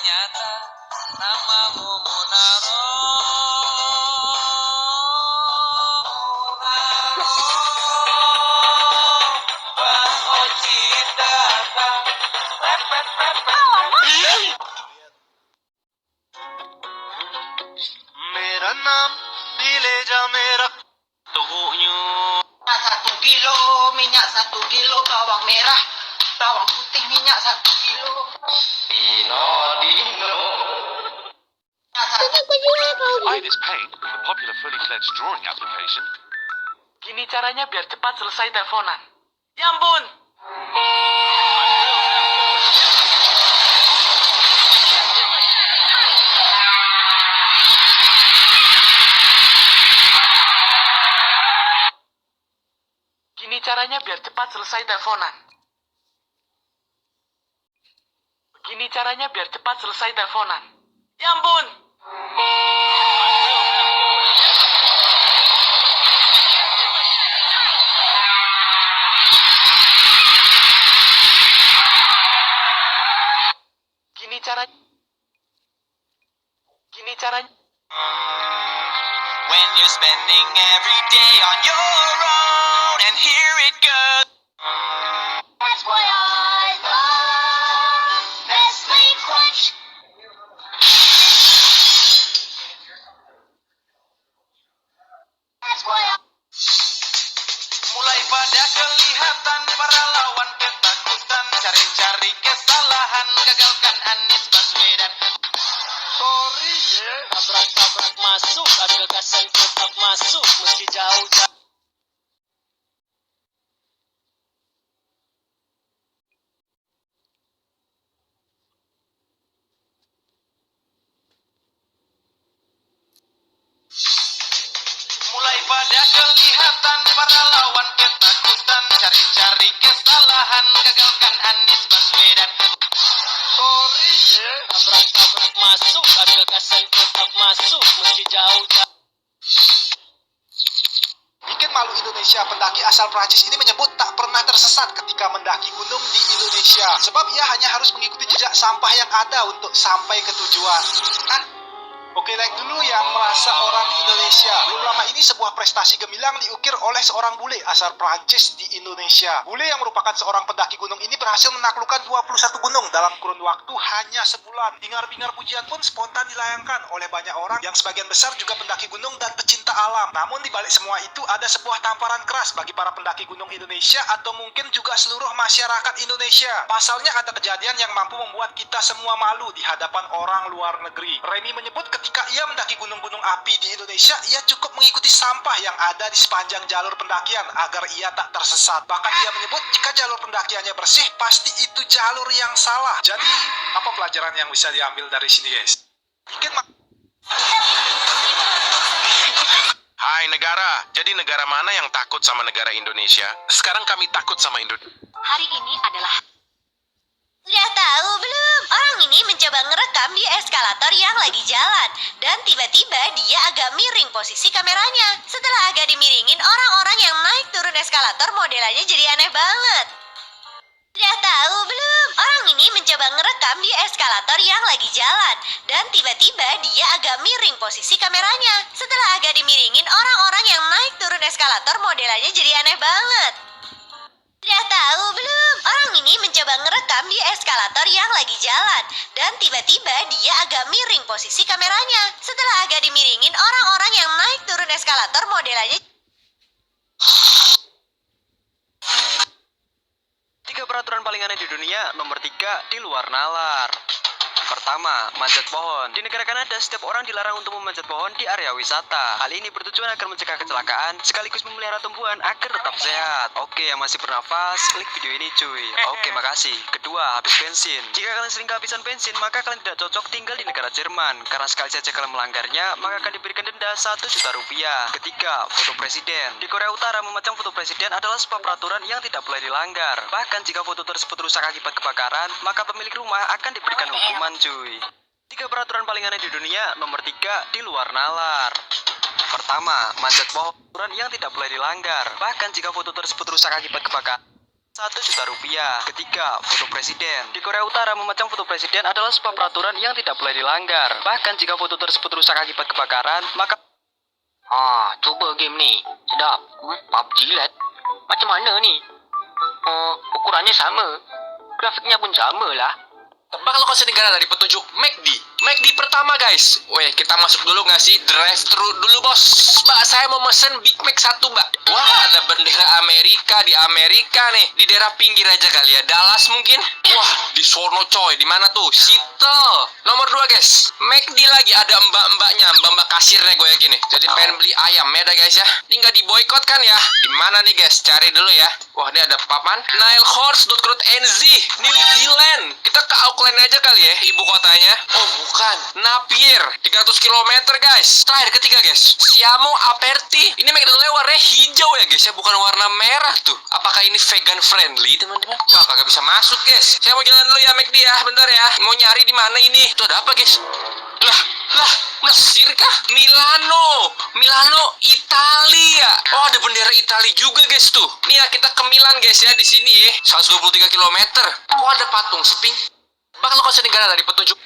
ternyata namamu Munaro. Bang Oji datang. मेरा नाम दिले जा मेरा tubuhnya. 1 kilo minyak, 1 kilo bawang merah, bawang putih minyak 1 kilo. Dino Dino. Iris Paint, the popular fully fledged drawing application. Gini caranya biar cepat selesai teleponan. Ya ampun. Gini caranya biar cepat selesai teleponan. Begini caranya biar cepat selesai teleponan. Ya ampun. Gini caranya. When you're spending every day on your own, and here it goes. That's why I love Nestle Crunch. That's why I... Mulai pada kelihatan para lawan ketakutan, cari-cari kesalahan, gagalkan Anies Baswedan. Sorry ya, tabrak-tabrak masuk, ada gagasan tetap masuk, meski jauh-jauh. Mulai pada kelihatan para lawan ketakutan, cari-cari kesalahan, gagalkan Anies Baswedan. Sorry ya, tabrak-tabrak masuk, ada gagasan tetap masuk, meski jauh-jauh. Bikin malu Indonesia, pendaki asal Prancis ini menyebut tak pernah tersesat ketika mendaki gunung di Indonesia. Sebab ia hanya harus mengikuti jejak sampah yang ada untuk sampai ke tujuan. Oke, like dulu yang merasa orang Indonesia. Belum lama ini sebuah prestasi gemilang diukir oleh seorang bule asal Prancis di Indonesia. Bule yang merupakan seorang pendaki gunung ini berhasil menaklukkan 21 gunung dalam kurun waktu hanya sebulan. Hingar-bingar pujian pun spontan dilayangkan oleh banyak orang yang sebagian besar juga pendaki gunung dan pecinta alam. Namun di balik semua itu ada sebuah tamparan keras bagi para pendaki gunung Indonesia atau mungkin juga seluruh masyarakat Indonesia. Pasalnya ada kejadian yang mampu membuat kita semua malu di hadapan orang luar negeri. Remy menyebut ketika ia mendaki gunung-gunung api di Indonesia, ia cukup mengikuti sampah yang ada di sepanjang jalur pendakian agar ia tak tersesat. Bahkan ia menyebut jika jalur pendakiannya bersih, pasti itu jalur yang salah. Jadi, apa pelajaran yang bisa diambil dari sini, guys? Bikin Hai negara, jadi negara mana yang takut sama negara Indonesia? Sekarang kami takut sama Indonesia. Hari ini adalah... Sudah tahu belum? Orang ini mencoba ngerekam di eskalator yang lagi jalan. Dan tiba-tiba dia agak miring posisi kameranya. Setelah agak dimiringin, orang-orang yang naik turun eskalator modelannya jadi aneh banget. Sudah tahu belum? Orang ini mencoba ngerekam di eskalator yang lagi jalan. Dan tiba-tiba dia agak miring posisi kameranya. Setelah agak dimiringin, orang-orang yang naik turun eskalator modelannya jadi aneh banget. Sudah tahu belum? Orang ini mencoba ngerekam di eskalator yang lagi jalan. Dan tiba-tiba dia agak miring posisi kameranya. Setelah agak dimiringin, orang-orang yang naik turun eskalator modelannya... 3 peraturan paling aneh di dunia. Nomor 3, di luar nalar. Pertama, manjat pohon. Di negara Kanada, setiap orang dilarang untuk memanjat pohon di area wisata. Hal ini bertujuan agar mencegah kecelakaan, sekaligus memelihara tumbuhan agar tetap sehat. Oke, yang masih bernafas, klik video ini cuy. Oke, makasih. Kedua, habis bensin. Jika kalian sering kehabisan bensin, maka kalian tidak cocok tinggal di negara Jerman. Karena sekali saja kalian melanggarnya, maka akan diberikan denda 1 juta rupiah. Ketiga, foto presiden. Di Korea Utara, memajang foto presiden adalah sebuah peraturan yang tidak boleh dilanggar. Bahkan jika foto tersebut rusak akibat kebakaran, maka pemilik rumah akan diberikan hukuman cuy. 3 peraturan paling aneh di dunia. Nomor 3, di luar nalar. Pertama, manjat pohon yang tidak boleh dilanggar. Bahkan jika foto tersebut rusak akibat kebakaran. Rp1 juta. Ketiga, foto presiden. Di Korea Utara, memajang foto presiden adalah sebuah peraturan yang tidak boleh dilanggar. Bahkan jika foto tersebut rusak akibat kebakaran, maka Coba game ni. Sedap. PUBG Lite. Macam mana ni? Ukurannya sama. Grafiknya pun sama lah. Tebak lokasi negara dari petunjuk McD. McD pertama guys. Weh, kita masuk dulu nggak sih? Drive thru dulu bos. Mbak, saya mau mesen Big Mac 1 mbak. Wah, ada bendera Amerika di Amerika nih. Di daerah pinggir aja kali ya. Dallas mungkin. Wah, di sono coy. Di mana tuh? Seattle. Nomor 2 guys. McD lagi ada mbak-mbaknya. Mbak-mbak kasirnya gue yakin nih. Jadi pengen beli ayam ya dah guys ya. Ini nggak diboykot kan ya? Di mana nih guys? Cari dulu ya. Wah, ini ada papan. Nilehorse.co.nz New Zealand. Kita ke Auckland aja kali ya, ibu kotanya. Oh, bukan. Napier. 300 km guys. Terakhir ketiga guys. Siamo Aperti. Ini McDonald's warnanya hijau ya guys ya, bukan warna merah tuh. Apakah ini vegan friendly teman-teman? Wah, kagak bisa masuk guys. Saya mau jalan dulu ya McD ya, bentar ya. Mau nyari di mana ini? Itu ada apa guys? Lah, Mesir kah? Milano, Italia. Oh, ada bendera Italia juga guys tuh. Nih ya, kita ke Milan guys ya, di sini ya. 123 km. Oh, ada patung Sphinx. Bakal lokasi negara dari petunjuk.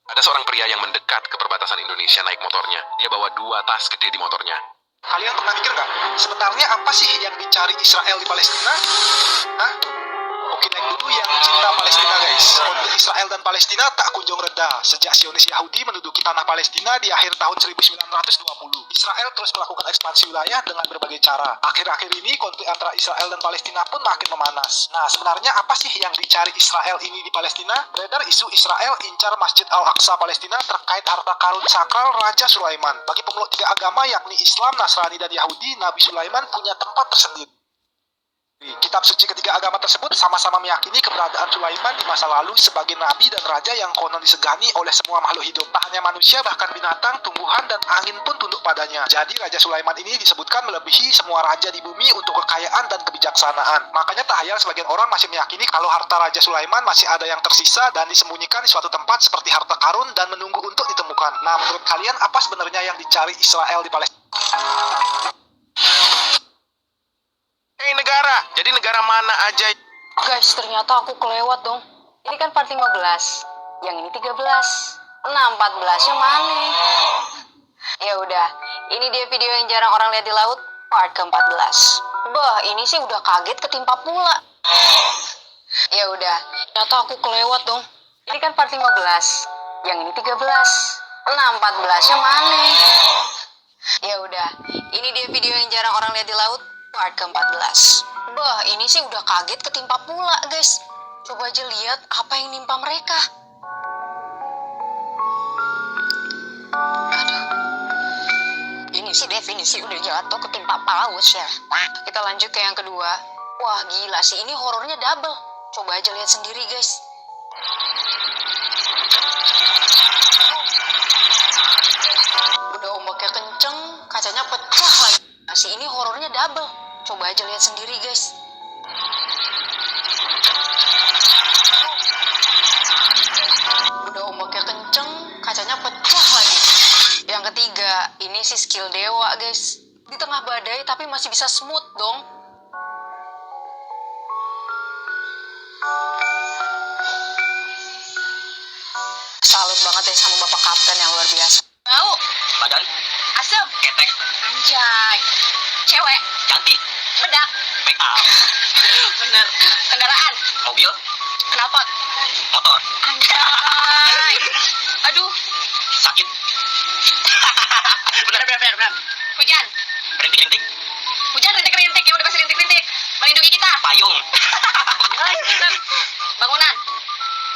Ada seorang pria yang mendekat ke perbatasan Indonesia naik motornya. Dia bawa 2 tas gede di motornya. Kalian pernah mikir nggak? Sebenarnya apa sih yang dicari Israel di Palestina? Hah? Oke, naik dulu yang cinta Palestina guys. Konflik Israel dan Palestina tak kunjung reda sejak Zionis Yahudi menduduki tanah Palestina di akhir tahun 1920. Israel terus melakukan ekspansi wilayah dengan berbagai cara. Akhir-akhir ini konflik antara Israel dan Palestina pun makin memanas. Nah, sebenarnya apa sih yang dicari Israel ini di Palestina? Beredar isu Israel incar Masjid Al-Aqsa Palestina terkait harta karun sakral Raja Sulaiman. Bagi pemeluk 3 agama yakni Islam, Nasrani, dan Yahudi, Nabi Sulaiman punya tempat tersendiri. Kitab suci ketiga agama tersebut sama-sama meyakini keberadaan Sulaiman di masa lalu sebagai nabi dan raja yang konon disegani oleh semua makhluk hidup. Tak hanya manusia, bahkan binatang, tumbuhan, dan angin pun tunduk padanya. Jadi Raja Sulaiman ini disebutkan melebihi semua raja di bumi untuk kekayaan dan kebijaksanaan. Makanya tak hayal sebagian orang masih meyakini kalau harta Raja Sulaiman masih ada yang tersisa dan disembunyikan di suatu tempat seperti harta karun dan menunggu untuk ditemukan. Nah, menurut kalian apa sebenarnya yang dicari Israel di Palestina? Hei negara, jadi negara mana aja? Guys, ternyata aku kelewat dong. Ini kan part 15. Yang ini 13. Nah, 14-nya mana? Ya udah, ini dia video yang jarang orang lihat di laut, part ke-14. Bah, ini sih udah kaget ketimpa pula. Ya udah, ternyata aku kelewat dong. Ini kan part 15. Yang ini 13. Nah, 14-nya mana? Ya udah, ini dia video yang jarang orang lihat di laut, part ke-14. Bah, ini sih udah kaget ketimpa pula, guys. Coba aja lihat apa yang nimpa mereka. Aduh. Ini sih definisi udah jatuh ketimpa paus ya. Kita lanjut ke yang kedua. Wah, gila sih, ini horornya double. Coba aja lihat sendiri, guys. Udah ombaknya kenceng, kacanya pecah lagi. Masih ini horornya double. Coba aja lihat sendiri, guys. Udah ombaknya kenceng, kacanya pecah lagi. Yang ketiga, ini sih skill dewa, guys. Di tengah badai tapi masih bisa smooth dong. Salut banget deh sama Bapak Kapten yang luar biasa. Tahu? Badan, Asap, ketek, anjay, cewek, cantik, bedak, make up, bener, kendaraan, mobil, knalpot, motor, anjay, aduh, sakit. Benar. Hujan. Rintik-rintik. Hujan rintik-rintik. Ya udah pasti rintik-rintik. Melindungi kita. Payung. Bangunan.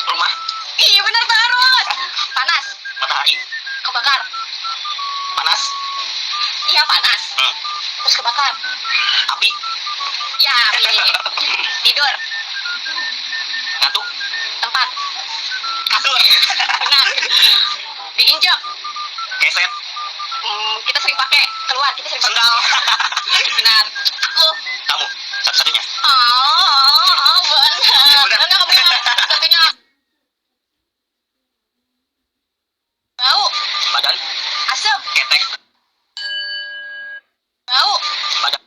Rumah. Iya benar terus. Panas. Matahari. Kebakar. Panas. Iya panas. Terus kebakar. Api. Ya api. Tidur. Ngantuk. Tempat. Kasur. Benar. Diinjak. Keset. Kita sering pakai. Keluar. Kita sering pakai. Sendal. Benar. Aku. Kamu. Satu-satunya. Benar. Benar. Benar kamu yang satunya. Bau. Badan. Asap. Ketek. Bau. Badan.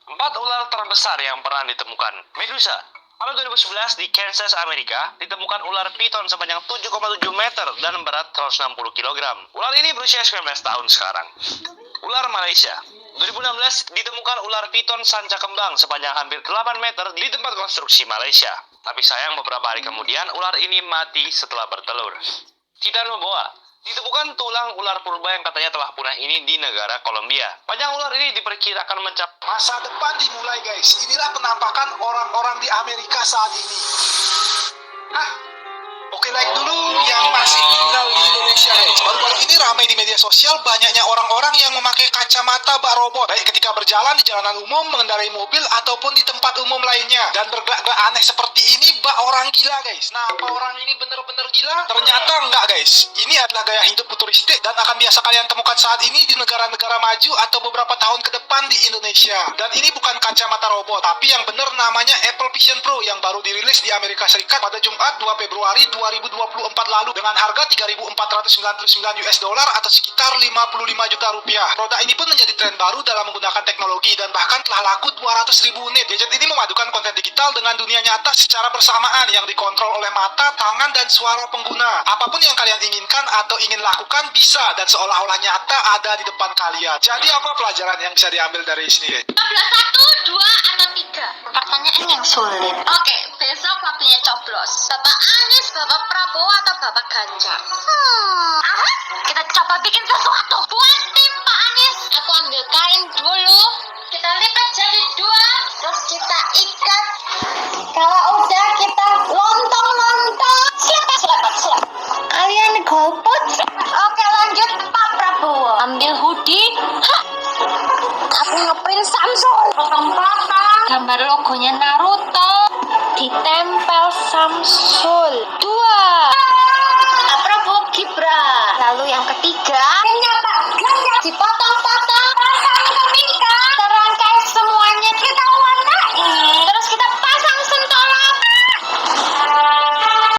Empat ular terbesar yang pernah ditemukan. Medusa. Pada 2011 di Kansas, Amerika, ditemukan ular piton sepanjang 7,7 meter dan berat 160 kg. Ular ini berusia 19 tahun sekarang. Ular Malaysia. 2016 ditemukan ular piton sanca kembang sepanjang hampir 8 meter di tempat konstruksi Malaysia. Tapi sayang beberapa hari kemudian ular ini mati setelah bertelur. Titan Moboa. Ditemukan tulang ular purba yang katanya telah punah ini di negara Kolombia. Panjang ular ini diperkirakan mencapai Masa depan dimulai guys. Inilah penampakan orang-orang di Amerika saat ini. Hah? Oke, like dulu yang masih tinggal di Indonesia guys. Baru-baru ini ramai di media sosial banyaknya orang-orang yang memakai kacamata bak robot. Baik ketika berjalan di jalanan umum, mengendarai mobil, ataupun di tempat umum lainnya. Dan bergerak-gerak aneh seperti ini bak orang gila guys. Nah, apa orang ini bener-bener gila? Ternyata enggak guys. Ini adalah gaya hidup futuristik dan akan biasa kalian temukan saat ini di negara-negara maju atau beberapa tahun ke depan di Indonesia. Dan ini bukan kacamata robot, tapi yang bener namanya Apple Vision Pro yang baru dirilis di Amerika Serikat pada Jumat 2 Februari 2024 lalu dengan harga 3.499 US dollar atau sekitar 55 juta rupiah. Produk ini pun menjadi tren baru dalam menggunakan teknologi dan bahkan telah laku 200.000 unit. Gadget ini memadukan konten digital dengan dunia nyata secara bersamaan yang dikontrol oleh mata, tangan, dan suara pengguna. Apapun yang kalian inginkan atau ingin lakukan bisa dan seolah-olah nyata ada di depan kalian. Jadi apa pelajaran yang bisa diambil dari sini guys? 1, 2, atau 3? Pertanyaan yang sulit. Oke, besok waktunya coblos. Bapak Anies, Bapak Prabowo, atau Bapak Ganjar? Kita coba bikin sesuatu. Buat tim Pak Anies. Aku ambil kain dulu. Kita lipat jadi 2. Terus kita ikat. Kalau udah kita lontong-lontong. Siap. Kalian golput. Oke, lanjut Pak Prabowo. Ambil hoodie. Aku ngeprint Samsung. Potong-potong. Gambar logonya Naruto. Ditempel Samsul.